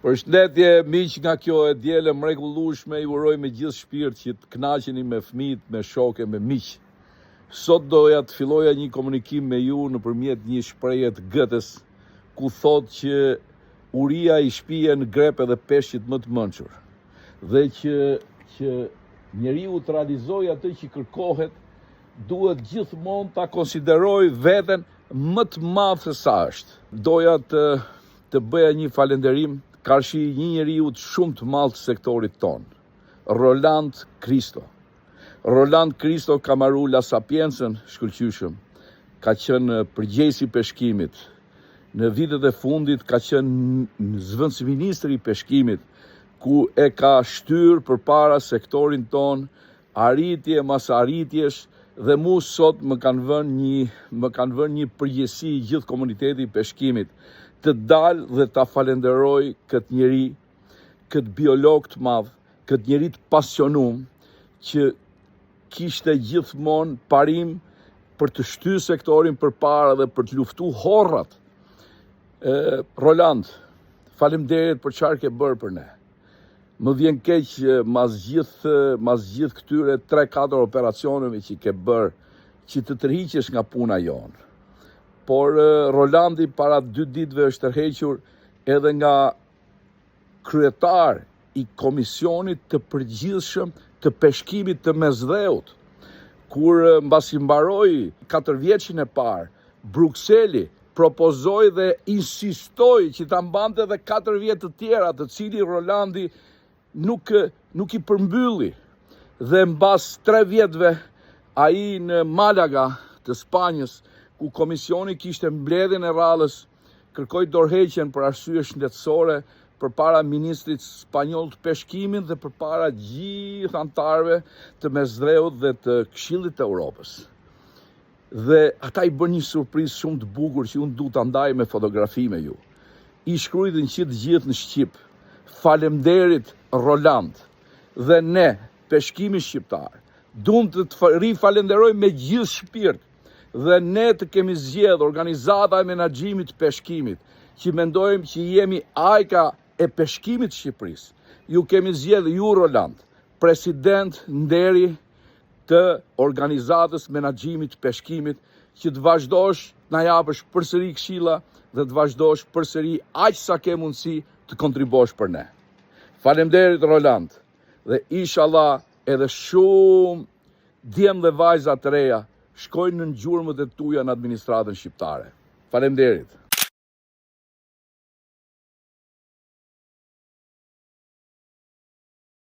Përshëndetje miq nga kjo e diele mrekullueshme, ju uroj me gjithë shpirt që të kënaqeni me fëmijët, me shokë, me miq. Sot doja të filloja një komunikim me ju nëpërmjet një shprehje të Goethes, ku thotë që uria i shpihen grep edhe peshqit më të mençur. Dhe që njeriu të realizojë atë që kërkohet, duhet gjithmonë ta konsideroj veten më të madh se sa është. Doja të bëja një falënderim karshi një njeriu të shumë të madh të sektorit ton, Roland Kristo. Roland Kristo ka marrë La Sapiensën shkëlqyshëm, ka qenë përgjegjësi i peshkimit. Në vitet e fundit ka qenë zëvendësministër i peshkimit, ku e ka shtyr përpara sektorin ton arritje mas arritjesh, dhe mu sot më kanë vënë një përgjegjësi gjithë komuniteti i peshkimit, të dalë dhe ta falenderoj këtë njeri, këtë biolog të madh, këtë njeri të pasionum, që kishte gjithmonë parim për të shtyr sektorin përpara dhe për të luftuar horrat. Roland, faleminderit për çfarë ke bërë për ne. Më vjen keq mas gjithë këtyre 3-4 operacioneve që ke bërë, që të tërhiqesh nga puna jonë. Por Rolandi para 2 ditëve është tërhequr edhe nga kryetar i komisionit të përgjithshëm të peshkimit të Mesdheut, kur mbasi mbaroi 4 vjeçin e parë, Brukseli propozoi dhe insistoi që ta mbante edhe 4 vjet të tjera, të cili Rolandi nuk i përmbylli. Dhe mbas 3 vjetëve ai në Malaga të Spanjës, ku komisioni kishte mbledhjen e radhës, kërkoi dorëheqjen për arsye shëndetësore përpara ministrit spanjoll të peshkimit dhe përpara gjithë anëtarëve të Mesdheut dhe të Këshillit të Evropës. Dhe ata i bën një surprizë shumë të bukur që unë duhet ta ndaj me fotografi me ju. I shkruajnë që të gjithë në shqip: "Faleminderit Roland, dhe ne, peshkimi shqiptar, duam të të rifalenderojmë me gjithë shpirt. Dhe ne të kemi zgjedhur organizata e menaxhimit të peshkimit, që mendojmë që jemi ajka e peshkimit të Shqipërisë. Ju kemi zgjedhur ju, Roland, president nderi të organizatës menaxhimit të peshkimit, që të vazhdosh na japësh përsëri këshilla dhe të vazhdosh përsëri aq sa ke mundësi të kontribosh për ne. Faleminderit Roland, dhe inshallah edhe shumë djem dhe vajza të reja shkojnë në gjurmët e tuaja në administratën shqiptare. Faleminderit.